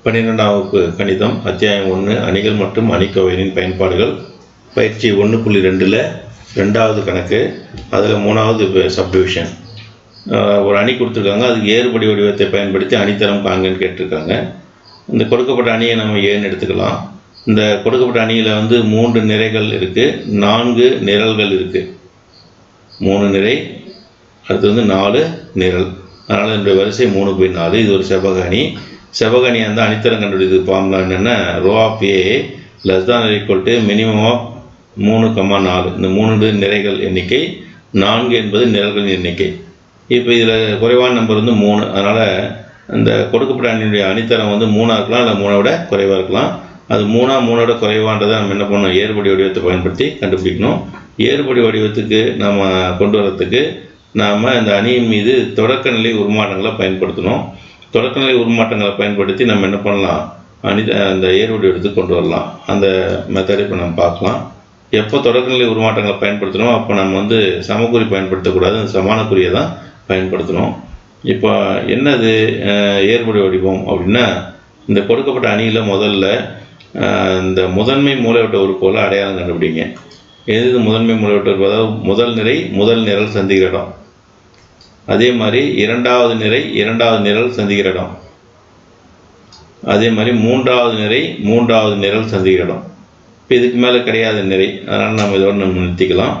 12ஆம் வகுப்பு கணிதம் அத்தியாயம் 1 அணிகள் மற்றும் அணிக்கோவைகளின் பயன்பாடுகள் பயிற்சி 1.2ல் 2வது கணக்கு. அதில் 3வது சப்டிவிஷன். ஒரு அணி கொடுத்துருக்காங்க, அதுக்கு ஏறுபடி வடிவத்தை பயன்படுத்தி அணித்தரம் காண்கன்னு கேட்டிருக்காங்க. இந்த கொடுக்கப்பட்ட அணியை நம்ம ஏன்னு எடுத்துக்கலாம். இந்த கொடுக்கப்பட்ட அணியில் 3 நிறைகள் இருக்குது, 4 நிரல்கள் இருக்குது. 3 நிறை, அடுத்து 4 நிரல். அதனால் என்னுடைய வரிசை 3/4. இது ஒரு செவ்வக அணி. செவ்வக அணி அந்த அணித்தரம் கண்டுபிடிது ஃபார்முலா என்னென்னா ரோ ஆஃப் ஏ லெஸ் தான் ஈக்குவல் டு மினிமம் ஆஃப் 3,4. இந்த 3 நிறைகள் எண்ணிக்கை, 4 என்பது நிரல்களின் எண்ணிக்கை. இப்போ இதில் குறைவான நம்பர் 3. அதனால் இந்த கொடுக்கப்பட்ட அணியுடைய அணித்தரம் 3ஆக இருக்கலாம், இல்லை 3 விட குறைவாக இருக்கலாம். அது 3 விட குறைவான்றதை நம்ம என்ன பண்ணணும், ஏறுபடி வடிவத்தை பயன்படுத்தி கண்டுபிடிக்கணும். ஏறுபடி வடிவத்துக்கு நம்ம கொண்டு வரத்துக்கு நாம் இந்த அணியின் மீது தொடக்க நிலை உருமாற்றங்களை பயன்படுத்தணும். தொடக்கநிலை உருமாற்றங்களை பயன்படுத்தி நம்ம என்ன பண்ணலாம், அந்த ஏறுபடி வடிவத்துக்கு கொண்டு வரலாம். அந்த மெத்தடை இப்போ நம்ம பார்க்கலாம். எப்போ தொடக்கநிலை உருமாற்றங்களை பயன்படுத்தணும், அப்போ நம்ம சமக்குறி பயன்படுத்தக்கூடாது, அந்த சமான குறியை தான் பயன்படுத்தணும். இப்போ என்னது ஏறுபடி வடிவம் அப்படின்னா, இந்த கொடுக்கப்பட்ட அணியில் முதல்ல இந்த முதன்மை மூலைவிட்ட உறுப்புகளை அடையாளம் கண்டுபிடிங்க. எது முதன்மை மூலைவிட்ட உறுப்பு, அதாவது முதல் நிறை முதல் நிரல் சந்திக்கிற இடம். அதே மாதிரி 2வது நிறை 2வது நிரல் சந்திக்கிற இடம். அதே மாதிரி 3வது நிறை 3வது நிரல் சந்திக்கிற இடம். இப்போ இதுக்கு மேலே கிடையாது நிறை, அதனால் நம்ம இதோடு நம்ம நிறுத்திக்கலாம்.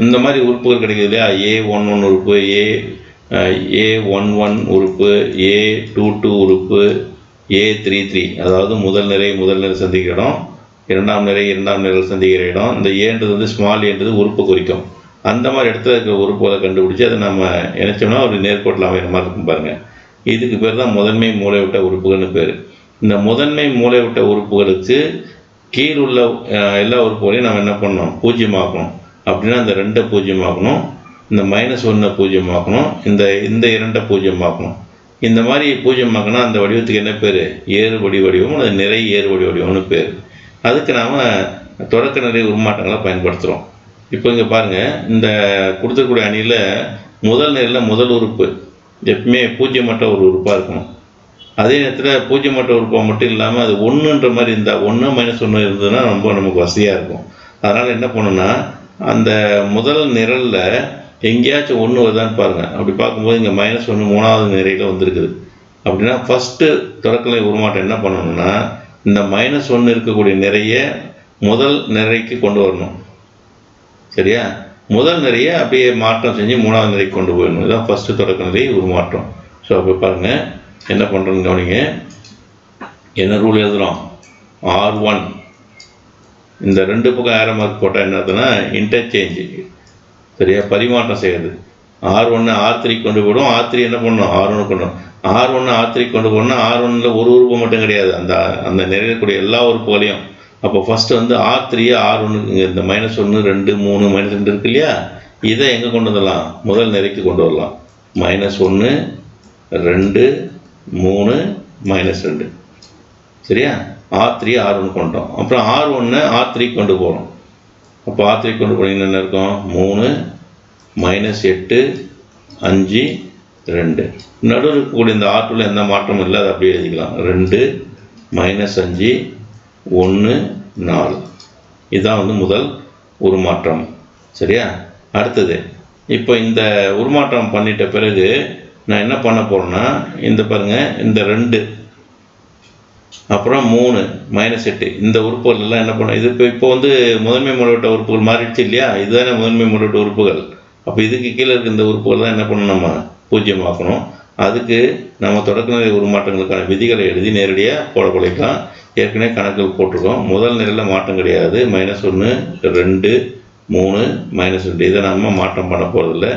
இந்த மாதிரி உறுப்புகள் கிடைக்கிது இல்லையா, A11 உறுப்பு, A11 உறுப்பு, A22 உறுப்பு, A33, அதாவது முதல் நிறை முதல் நிரல் சந்திக்கிற இடம், 2ஆம் நிறை 2ஆம் நிரல் சந்திக்கிற இடம். இந்த ஏன்றது ஸ்மால் ஏன்றது உறுப்பு குறிக்கும். அந்த மாதிரி இடத்துல இருக்கிற உறுப்புகளை கண்டுபிடிச்சி அதை நம்ம இணைச்சோம்னா ஒரு நேர்கோட்டில் அமைகிற மாதிரி இருக்கும் பாருங்கள். இதுக்கு பேர் தான் முதன்மை மூலைவிட்ட உறுப்புகள்னு பேர். இந்த முதன்மை மூலைவிட்ட உறுப்புகளுக்கு கீழ் உள்ள எல்லா உறுப்புகளையும் நம்ம என்ன பண்ணணும், பூஜ்ஜியமாக்கணும். அப்படின்னா இந்த 2 பூஜ்ஜியமாக்கணும், இந்த -1 பூஜ்ஜியமாக்கணும், இந்த 2 பூஜ்ஜியமாக்கணும். இந்த மாதிரி பூஜ்ஜியமாக்கணும். அந்த வடிவத்துக்கு என்ன பேர், ஏறுபடி வடிவம், அது நிறை ஏறுபடி வடிவம்னு பேர். அதுக்கு நாம் தொடக்க நிறை உருமாற்றங்களை பயன்படுத்துகிறோம். இப்போ இங்கே பாருங்கள், இந்த கொடுத்துருக்கூடிய அணியில் முதல் நிலையில் முதல் உறுப்பு எப்பவுமே பூஜ்ஜியமற்ற ஒரு உறுப்பாக இருக்கணும். அதே நேரத்தில் பூஜ்ஜியமற்ற உறுப்பாக மட்டும் இல்லாமல் அது 1ன்ற மாதிரி இருந்தால், 1 -1 இருந்ததுன்னா ரொம்ப நமக்கு வசதியாக இருக்கும். அதனால் என்ன பண்ணணும்னா, அந்த முதல் நிரலில் எங்கேயாச்சும் 1 வருதான்னு பாருங்கள். அப்படி பார்க்கும்போது இங்கே -1 3வது நிறையில் வந்திருக்குது. அப்படின்னா ஃபஸ்ட்டு தொடக்கநிலை உருமாற்றம் என்ன பண்ணணும்னா, இந்த -1 இருக்கக்கூடிய நிறைய முதல் நிறைக்கு கொண்டு வரணும். சரியா, முதல் நிறைய அப்படியே மாற்றம் செஞ்சு 3வது நிறைக்கு கொண்டு போயிடணும். இதுதான் ஃபஸ்ட்டு தொடக்க நிலை உருமாற்றம். ஸோ அப்போ பாருங்கள் என்ன பண்ணுறோன்னு கவனிங்க. என்ன ரூல் எழுதுகிறோம், R1 இந்த 2 பக்கம் ஏரோ மார்க் போட்டால் என்ன ஆகுதுன்னா இன்டர்சேஞ்சு, சரியா, பரிமாற்றம் செய்யுது. R1 R3 கொண்டு போய்டும், R3 என்ன பண்ணணும் R1 கொண்டு போகணும். R1 R3 கொண்டு போகணும்னா R1ல் ஒரு உறுப்பு மட்டும் கிடையாது, அந்த நிறையக்கூடிய எல்லா உறுப்புகளையும். அப்போ ஃபஸ்ட்டு R3 R1 இந்த -1 2 3 -2 இருக்கு இல்லையா, இதை எங்கே கொண்டு வந்துடலாம், முதல் நிறைக்கு கொண்டு வரலாம். -1 2 3 -2, சரியா. R3 R1 கொண்டோம். அப்புறம் R1 R3 கொண்டு போகிறோம். அப்போ R3 கொண்டு போனீங்கன்னா என்ன இருக்கும், 3 -8 5 2. நடுவில் இருக்கக்கூடிய இந்த R2ல் எந்த மாற்றமும் இல்லை, அதை அப்படியே எழுதிக்கலாம். 2 -5 1 4. இதுதான் முதல் உருமாற்றம், சரியா. அடுத்தது இப்போ இந்த உருமாற்றம் பண்ணிட்ட பிறகு நான் என்ன பண்ண போகிறேன்னா, இந்த பாருங்கள், இந்த 2 அப்புறம் 3 -8 இந்த உறுப்புகள் எல்லாம் என்ன பண்ண, இது இப்போ முதன்மை மூலைவிட்ட உறுப்புகள் மாறிடுச்சு இல்லையா, இதுதானே முதன்மை மூலைவிட்ட உறுப்புகள். அப்போ இதுக்கு கீழே இருக்க இந்த உறுப்புகள் தான் என்ன பண்ணணும், நம்ம பூஜ்ஜியமாக்கணும். அதுக்கு நம்ம தொடக்கநிலை உருமாற்றங்களுக்கான விதிகளை எழுதி நேரடியாக போட குறைக்கலாம். ஏற்கனவே கணக்கில் போட்டிருக்கோம். முதல் நிலையில் மாற்றம் கிடையாது, -1 2 3 -2, இதை நம்ம மாற்றம் பண்ண போகிறதில்ல.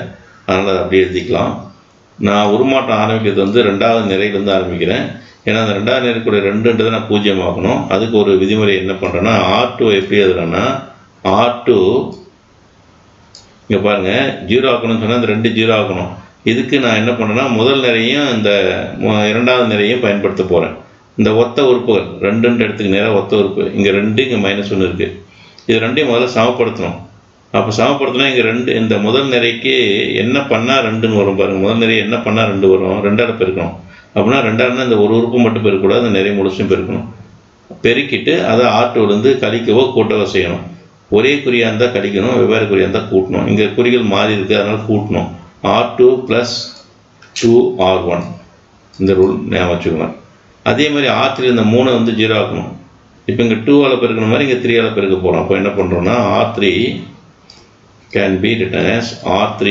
அதனால் அதை அப்படியே எழுதிக்கலாம். நான் உருமாற்றம் ஆரம்பிக்கிறது 2வது நிறையிலேருந்து ஆரம்பிக்கிறேன். ஏன்னா அந்த 2வது நிறை கூட 2ன்றதை நான் பூஜ்ஜியமாக்கணும். அதுக்கு ஒரு விதிமுறை என்ன பண்ணுறேன்னா, R2 எப்படி எழுதுறேன்னா, R2 இங்கே பாருங்கள் 0 ஆக்கணும்னு சொன்னால் இந்த 2 0 ஆக்கணும். இதுக்கு நான் என்ன பண்ணுறேன்னா, முதல் நிறையும் இந்த 2வது நிறையும் பயன்படுத்த போகிறேன். இந்த ஒத்த உறுப்புகள் 2ன்ற இடத்துக்கு நேராக ஒத்த உறுப்பு, இங்கே 2 இங்கே -1 இருக்குது. இது 2ஐயும் முதல்ல சமப்படுத்தணும். அப்போ சமப்படுத்தினா இங்கே 2 இந்த முதல் நிறைக்கு என்ன பண்ணால் 2ன்னு வரும் பாருங்கள். முதல் நிறை என்ன பண்ணால் 2 வரும், 2ஆல் பெருக்கணும். அப்படின்னா ரெண்டாவது இந்த ஒரு உறுப்பு மட்டும் பெருக்கக்கூடாது, அந்த நிறைய முழுசும் பெருக்கணும். பெருக்கிட்டு அதை R2லேருந்து கழிக்கவோ கூட்டவோ செய்யணும். ஒரே குறியாக இருந்தால் கழிக்கணும், வெவ்வேறு குறியாக இருந்தால் கூட்டணும். இங்கே குறிகள் மாறி இருக்குது, அதனால் கூட்டணும். R2 + 2R1 இந்த ரூல் ஞாபகம் வச்சுக்கோங்க. அதே மாதிரி R3 இந்த 3 வந்து 0 ஆக்கணும். இப்போ இங்கே 2ஆல் பெருக்கிற மாதிரி இங்கே 3ஆல் பெருக்க போகிறோம். அப்போ என்ன பண்ணுறோம்னா R3 can be written as R3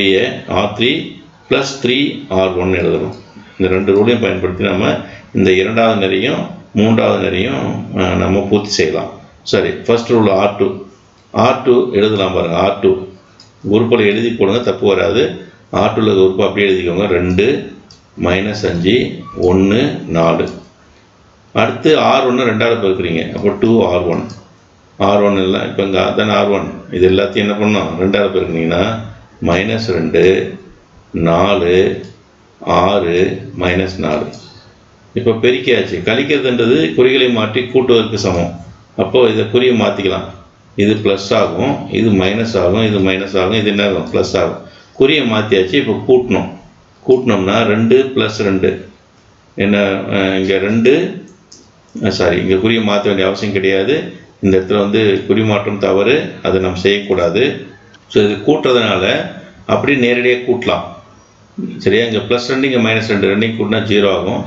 + 3R1 எழுதணும். இந்த ரெண்டு ரூலையும் பயன்படுத்தி நம்ம இந்த இரண்டாவது நிறையும் மூன்றாவது நிறையும் நம்ம பூர்த்தி செய்யலாம். சரி, ஃபர்ஸ்ட் ரூல் R2 எழுதலாம் பாருங்கள். R2 உறுப்பில் எழுதி போடுங்க, தப்பு வராது. R2ல் உறுப்பு அப்படியே எழுதிக்கோங்க. 2 - 5 1 4. அடுத்து R1 ரெண்டாவது பெருக்கிறீங்க, அப்போ 2R1 எல்லாம் இப்போ இங்கே அதான R1, இது எல்லாத்தையும் என்ன பண்ணோம் ரெண்டாவது பெருக்குனீங்கன்னா -2 4 6 -4. இப்போ பெருக்கியாச்சு. கழிக்கிறதுன்றது குறிகளை மாற்றி கூட்டுவதற்கு சமம். அப்போது இதை குறியை மாற்றிக்கலாம். இது ப்ளஸ் ஆகும், இது மைனஸ் ஆகும், இது மைனஸ் ஆகும், இது என்ன ஆகும் ப்ளஸ் ஆகும். குறியை மாற்றியாச்சு. இப்போ கூட்டினோம்னா 2 + 2 என்ன, இங்கே 2 இங்கே குறியை மாற்ற வேண்டிய அவசியம் கிடையாது. இந்த இடத்துல வந்து குறி மாற்றம் தவறு, அதை நம்ம செய்யக்கூடாது. ஸோ இது கூட்டுறதுனால அப்படி நேரடியாக கூட்டலாம். சரியா, இங்கே +2 இங்கே -2 ரெண்டையும் கூட்டினா 0 ஆகும்.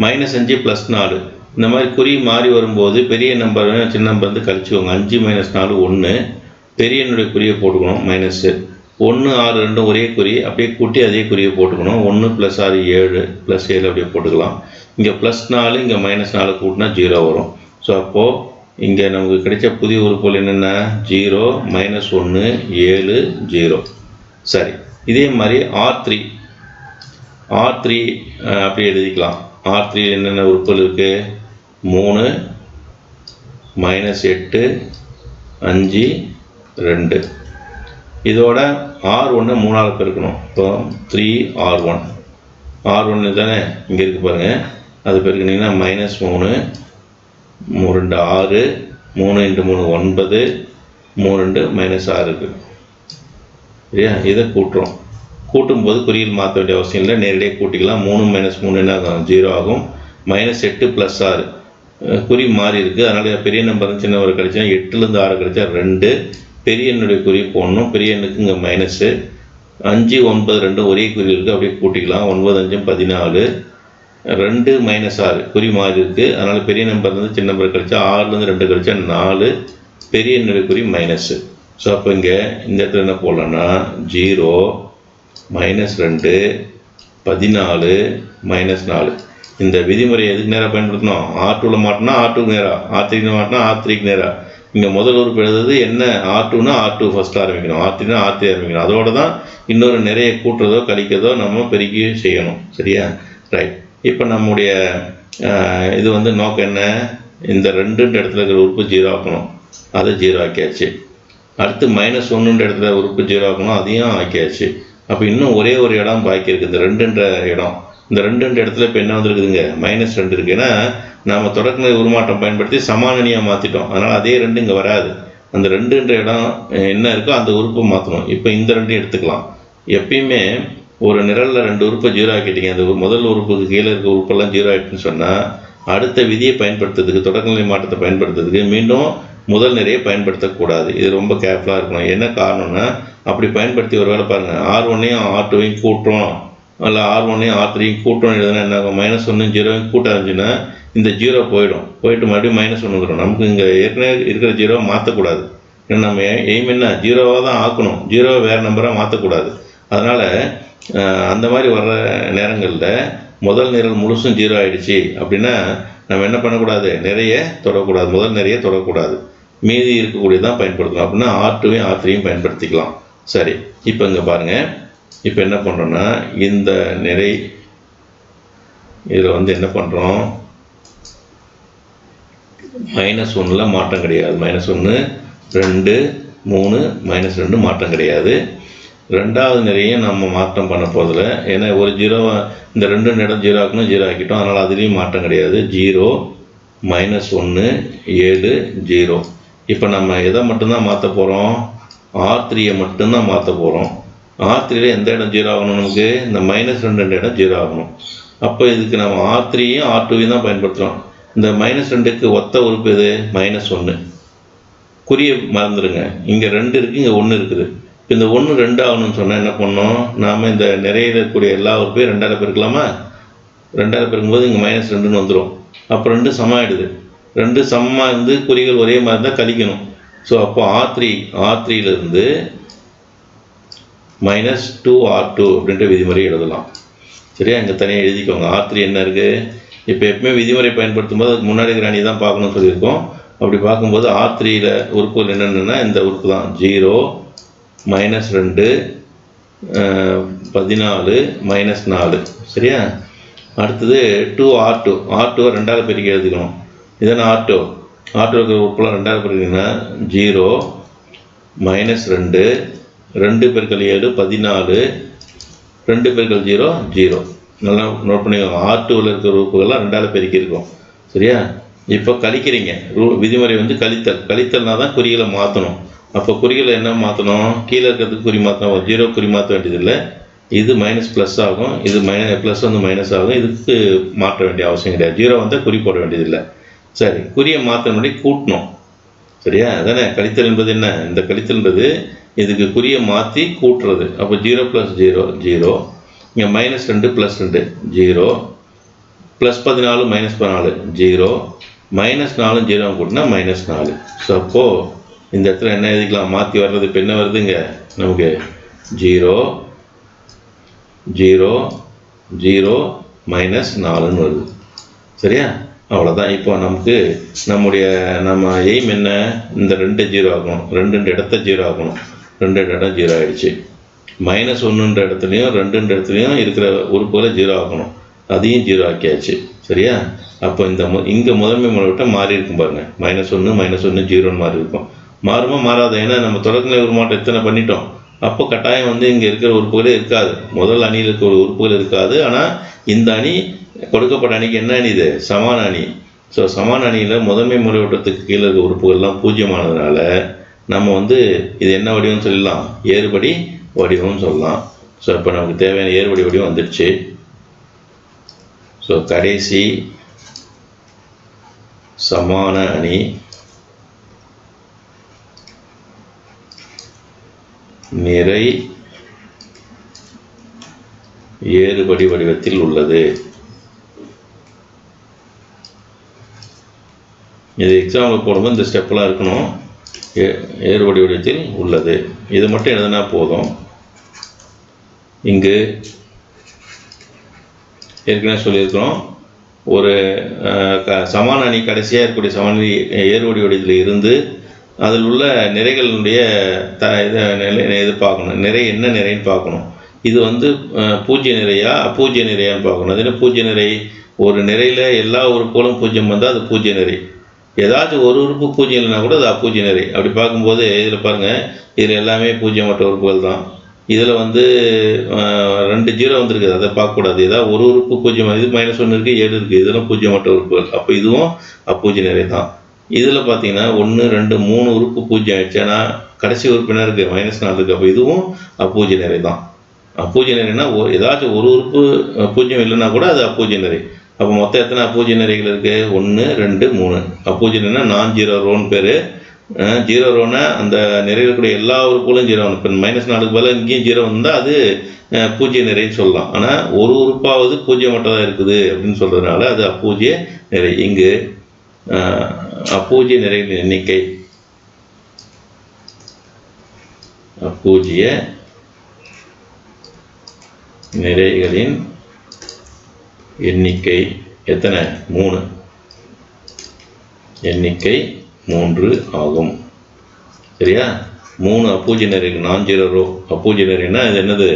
-5 + 4 இந்த மாதிரி குறி மாறி வரும்போது பெரிய நம்பர் சின்ன நம்பர் வந்து கழிச்சுக்கோங்க. 5 - 4 1. பெரிய எண்ணுடைய குறியை போட்டுக்கணும். -1 6 2 ஒரே குறி, அப்படியே கூட்டி அதே குறியை போட்டுக்கணும். 1 + 6 7 + 7 அப்படியே போட்டுக்கலாம். இங்கே +4 இங்கே -4 கூட்டினா 0 வரும். ஸோ அப்போது இங்கே நமக்கு கிடைச்ச புதிய உறுப்புகள் என்னென்ன 0 -1 7 0. சரி, இதே மாதிரி R3 அப்படி எழுதிக்கலாம். R3 என்னென்ன உறுப்புகள் இருக்குது 3 -8 5 2. இதோட R1 3ஆல் பெருக்கணும். இப்போ 3R1 தானே இங்கே இருக்குது பாருங்கள். அது பெருக்கினீங்கன்னா -3 3 2 6 3 × 3 9 3 2 -6 இருக்குது. சரியா, இதை கூட்டும்போது குறியில் மாற்ற வேண்டிய அவசியம் இல்லை, நேரடியாக கூட்டிக்கலாம். 3 - 3 என்ன ஆகும் 0 ஆகும். -8 + 6 குறி மாறி இருக்குது, அதனால் பெரிய நம்பர் சின்ன ஒரு கழிச்சா 8லேருந்து 6 கழிச்சா 2. பெரிய எண்ணுடைய குறி போடணும். பெரிய எண்ணுக்கு இங்கே -5 9 2 ஒரே குறி இருக்குது, அப்படியே கூட்டிக்கலாம். 9 5 14 2 -6 குறி மாறி இருக்குது, அதனால் பெரிய நம்பர்லேருந்து சின்ன நம்பர் கழிச்சா 6லேருந்து 2 கழிச்சா 4. பெரிய எண்ணுடைய குறி -. ஸோ அப்போ இங்கே இந்த இடத்துல என்ன போடலான்னா 0 -2 14 -4. இந்த விதிமுறையை எதுக்கு நேராக பயன்படுத்தணும்? R2ல் மாட்டினா R2க்கு நேராக, R3க்கு மாட்டினா R3க்கு நேராக. இங்கே முதல் உறுப்பு எழுதுறது என்ன, R2னா R2 ஃபஸ்ட்டு ஆரம்பிக்கணும், R3னா R3 ஆரம்பிக்கணும். அதோடு தான் இன்னொரு நிறைய கூட்டுறதோ கழிக்கிறதோ நம்ம பெருக்கி செய்யணும். சரியா, ரைட். இப்போ நம்முடைய இது வந்து நோக்கம் என்ன, இந்த 2ன்ற இடத்துல இருக்கிற உறுப்பு 0 ஆக்கணும், அதை 0 ஆக்கியாச்சு. அடுத்து -1ன்ற இடத்துல உறுப்பு 0 ஆக்கணும், அதையும் ஆக்கியாச்சு. அப்போ இன்னும் ஒரே ஒரு இடம் பாக்கி இருக்குது, இந்த 2ன்ற இடம். இந்த 2ன்ற இடத்துல இப்போ என்ன வந்துருக்குதுங்க -2 இருக்குது. ஏன்னா நம்ம தொடர்நிலை உருமாற்றம் பயன்படுத்தி சமானனியாக மாற்றிட்டோம், அதனால் அதே 2 இங்கே வராது. அந்த 2ன்ற இடம் என்ன இருக்கோ அந்த உறுப்பை மாற்றணும். இப்போ இந்த 2 எடுத்துக்கலாம். எப்பயுமே ஒரு நிரலில் 2 உறுப்பை 0 ஆக்கிட்டீங்க, அந்த முதல் உறுப்புக்கு கீழே இருக்க உறுப்பெல்லாம் 0 ஆகிட்டுன்னு சொன்னால் அடுத்த விதியை பயன்படுத்துறதுக்கு, தொடர்நிலை மாற்றத்தை பயன்படுத்துறதுக்கு மீண்டும் முதல் நிறையை பயன்படுத்தக்கூடாது. இது ரொம்ப கேர்ஃபுல்லாக இருக்கணும். என்ன காரணம்னா அப்படி பயன்படுத்தி ஒரு வேலை பாருங்கள், R1ஐயும் R2ஐயும் கூட்டுறோம், இல்லை R1ஐயும் R3ஐயும் கூட்டுறோம் எழுதுனா என்ன ஆகும், -1 0 கூட்ட ஆரம்பிச்சுன்னா இந்த 0 போயிட்டு மறுபடியும் -1 வந்துடும். நமக்கு இங்கே ஏற்கனவே இருக்கிற 0 மாற்றக்கூடாது. ஏன்னா நம்ம எய்ம் என்ன 0வாக தான் ஆக்கணும், 0 வேறு நம்பராக மாற்றக்கூடாது. அதனால் அந்த மாதிரி வர்ற நேரங்களில் முதல் நிரல் முழுசும் 0 ஆகிடுச்சு அப்படின்னா நம்ம என்ன பண்ணக்கூடாது, நிறைய தொடக்கூடாது, முதல் நிறைய தொடக்கூடாது, மீதி இருக்கக்கூடியதான் பயன்படுத்தணும். அப்படின்னா R2ஐயும் R3ஐயும் பயன்படுத்திக்கலாம். சரி, இப்போ இங்கே பாருங்கள். இப்போ என்ன பண்ணுறோன்னா இந்த நிறை இதில் வந்து என்ன பண்ணுறோம், -1ல் மாற்றம் கிடையாது. -1 2 3 -2 மாற்றம் கிடையாது. ரெண்டாவது நிறையும் நம்ம மாற்றம் பண்ண போதில், ஏன்னா ஒரு 0 இந்த 2 இடம் 0 ஆக்கணும், 0 ஆக்கிட்டோம், அதனால் அதுலேயும் மாற்றம் கிடையாது. 0 -1 7 0. இப்போ நம்ம எதை மட்டும்தான் மாற்ற போகிறோம், R3ஐ மட்டும்தான் மாற்ற போகிறோம். R3ல் எந்த இடம் 0 ஆகணும், நமக்கு இந்த -2 இடம் 0 ஆகணும். அப்போ இதுக்கு நம்ம R3யும் R2வையும் தான் பயன்படுத்துகிறோம். இந்த -2க்கு ஒத்த உறுப்பு எது? -1. குறிய மறந்துடுங்க. இங்கே 2 இருக்குது, இங்கே 1 இருக்குது. இப்போ இந்த 1 2 ஆகணும்னு சொன்னால் என்ன பண்ணணும்? நாம் இந்த நிறையில் இருக்கக்கூடிய எல்லா உறுப்பையும் 2ஆல் பெருக்கலாமா? 2ஆல் பெருக்கும்போது இங்கே -2ன்னு வந்துடும். அப்போ 2 சமமாகிடுது. 2 சமமாக இருந்து குறிகள் ஒரே மாதிரி இருந்தால் கழிக்கணும். ஸோ அப்போ R3லேருந்து -2R2 அப்படின்ற விதிமுறை எழுதலாம். சரியா? இங்கே தனியாக எழுதிக்கோங்க. R3 என்ன இருக்குது? இப்போ எப்பவுமே விதிமுறை பயன்படுத்தும் போது அதுக்கு முன்னாடி இருக்கிற அணி தான் பார்க்கணும்னு சொல்லியிருக்கோம். அப்படி பார்க்கும்போது R3ல் உறுப்புகள் என்னென்னா இந்த உறுப்பு தான் 0 -2 14 -4. சரியா? அடுத்தது 2R2. R2 2ஆல் பெருக்கி எழுதிக்கணும். இதான R2 இருக்கிற உறுப்புலாம் 2ஆல் பெருக்கிங்கன்னா 0 -2 2 × 7 14 2 × 0 0. நல்லா நோட் பண்ணிக்கோங்க. R2வில் இருக்கிற உறுப்புகள்லாம் 2ஆல் பெருக்கியிருக்கோம். சரியா? இப்போ கழிக்கிறீங்க. விதிமுறை வந்து கழித்தல்னா தான் குறிகளை மாற்றணும். அப்போ குறிகளை என்ன மாற்றணும்? கீழே இருக்கிறதுக்கு குறி மாற்றணும். 0 குறி மாற்ற வேண்டியதில்லை. இது ப்ளஸ் ஆகும், இது ப்ளஸ் வந்து மைனஸ் ஆகும். இதுக்கு மாற்ற வேண்டிய அவசியம் கிடையாது. 0 வந்தால் குறி போட வேண்டியதில்லை. சரி, குறியை மாற்ற முன்னாடி கூட்டணும். சரியா? அதானே கழித்தல் என்பது என்ன? இந்த கழித்தல் என்பது இதுக்கு குறியை மாற்றி கூட்டுறது. அப்போ 0 + 0 0. இங்கே -2 + 2 0. +14 -14 0. -4 0 கூட்டினா -4. ஸோ அப்போது இந்த இடத்துல என்ன எழுதிக்கலாம்? மாற்றி வர்றது இப்போ என்ன வருதுங்க நமக்கு? 0 0 0 -4ன்னு வருது. சரியா? அவ்வளோதான். இப்போ நமக்கு நம்ம எய்ம் என்ன? இந்த 2 0 ஆகணும். 2 இடத்த 0 ஆகணும். 2 இடம் 0 ஆகிடுச்சு. -1ன்ற இடத்துலையும் 2ன்ற இடத்துலையும் இருக்கிற உறுப்புகளை 0 ஆகணும். அதையும் 0 ஆக்கியாச்சு. சரியா? அப்போ இங்கே முதன்மை முறைவிட்ட மாறி இருக்கும் பாருங்கள். -1 -1 0ன்னு மாறி இருக்கும். மாறுமா மாறாத? ஏன்னா நம்ம தொடர்நிலை உருமாற்றம் எத்தனை பண்ணிட்டோம். அப்போ கட்டாயம் வந்து இங்கே இருக்கிற உறுப்புகளே இருக்காது. முதல் அணியில் இருக்கிற உறுப்புகள் இருக்காது. ஆனால் இந்த அணி கொடுக்கப்பட்ட அணிக்கு என்ன அணி? இது சமான அணி. ஸோ சமான அணியில் முதன்மை முறைவட்டத்துக்கு கீழே இருக்க உறுப்புகள்லாம் 0ஆனதுனால நம்ம வந்து இது என்ன வடிவம்னு சொல்லலாம்? ஏறுபடி வடிவம்னு சொல்லலாம். ஸோ இப்போ நமக்கு தேவையான ஏறுபடி வடிவம் வந்துடுச்சு. ஸோ கடைசி சமான அணி நிறை ஏறுபடி வடிவத்தில் உள்ளது. இது எக்ஸாம்பிள் போடும்போது இந்த ஸ்டெப்லாம் இருக்கணும். ஏறுபடி வடிவத்தில் உள்ளது. இது மட்டும் எழுதுனா போதும். இங்கு ஏற்கனவே சொல்லியிருக்கிறோம், ஒரு சமான அணி கடைசியாக இருக்கக்கூடிய சமநிலை ஏறுபடி வடிவத்தில் இருந்து அதில் உள்ள நிறைகளுடைய இது பார்க்கணும். நிறை என்ன நிறைன்னு பார்க்கணும். இது வந்து பூஜ்ய நிறையா அபூஜ்ய நிறையான்னு பார்க்கணும். அது என்ன பூஜ்ய நிறை? ஒரு நிறையில் எல்லா உறுப்புகளும் 0 வந்தால் அது பூஜ்ய நிறை. ஏதாச்சும் ஒரு உறுப்பு 0 இல்லைனா கூட அது அபூஜ்ய நிறை. அப்படி பார்க்கும்போது இதில் பாருங்கள், இதில் எல்லாமே பூஜ்யமற்ற உறுப்புகள் தான். இதில் வந்து 2 0 வந்துருக்குது, அதை பார்க்கக்கூடாது. ஏதாவது ஒரு உறுப்பு 0, இது -1 இருக்குது, 7 இருக்குது, இதெல்லாம் பூஜ்யமற்ற உறுப்புகள். அப்போ இதுவும் அபூஜ்ய நிறை தான். இதில் பார்த்தீங்கன்னா 1 2 3 உறுப்பு 0 ஆகிடுச்சு. ஆனால் கடைசி உறுப்பினர் இருக்குது -4 இருக்குது. அப்போ இதுவும் அபூஜ்ய நிறை தான். அபூஜ்ய நிறைனா ஏதாச்சும் ஒரு உறுப்பு 0 இல்லைன்னா கூட அது அபூஜ்ய நிறை. அப்போ மொத்தம் எத்தனை அபூஜ்ய நிறைகள் இருக்குது? 1 2 3. அபூஜ்ய நிறைனா நான்-0 ரோன்னு பேர். 0 ரோனா அந்த நிறையில் இருக்கக்கூடிய எல்லா உறுப்புகளும் 0 இப்போ -4க்கு பதிலாக இங்கேயும் 0 வந்தால் அது பூஜ்ய நிறைன்னு சொல்லலாம். ஆனால் ஒரு உறுப்பாவது பூஜ்யமற்றதாக இருக்குது அப்படின்னு சொல்கிறதுனால அது அபூஜ்ய நிறை. இங்கு அபூஜ்ய நிறைகளின் எண்ணிக்கை அபூஜ்ய நிறைகளின் எண்ணிக்கை எத்தனை? 3. எண்ணிக்கை 3 ஆகும். சரியா? 3 அபூஜ்ய நிறைகள். நான்-0 ரோ அபூஜ்ய நிறைனா இது என்னது?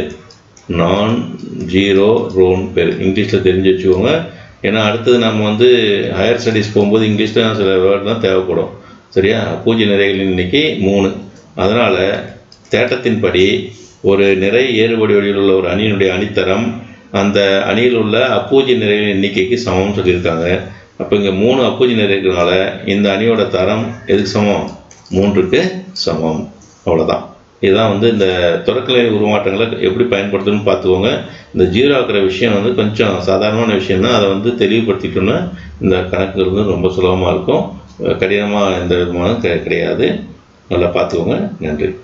நான்-0 ரோன்னு பேர். இங்கிலீஷில் தெரிஞ்சு வச்சுக்கோங்க. ஏன்னா அடுத்தது நம்ம வந்து ஹையர் ஸ்டடீஸ் போகும்போது இங்கிலீஷில் சில வேர்ட்லாம் தேவைப்படும். சரியா? அபூஜ்ய நிறைகளின் எண்ணிக்கை 3. அதனால் தேட்டத்தின்படி ஒரு நிறை ஏறுபடி வடிவில் உள்ள ஒரு அணியினுடைய அணித்தரம் அந்த அணியில் உள்ள அபூஜ்ய நிறைகளின் எண்ணிக்கைக்கு சமம்னு சொல்லியிருக்காங்க. அப்போ இங்கே 3 அபூஜ்ய நிறை இருக்கிறதுனால இந்த அணியோட தரம் எதுக்கு சமம்? 3க்கு சமம். அவ்வளோதான். இதுதான் வந்து இந்த தொடக்கநிலை உருமாற்றங்களை எப்படி பயன்படுத்தணும்னு பார்த்துக்கோங்க. இந்த ஜீரோ ஆக்குற விஷயம் வந்து கொஞ்சம் சாதாரணமான விஷயம் தான். அதை வந்து தெளிவுபடுத்திட்டோன்னா இந்த கணக்குகள் வந்து ரொம்ப சுலபமாக இருக்கும். கடினமாக எந்த விதமான கிடையாது. நல்லா பார்த்துக்கோங்க. நன்றி.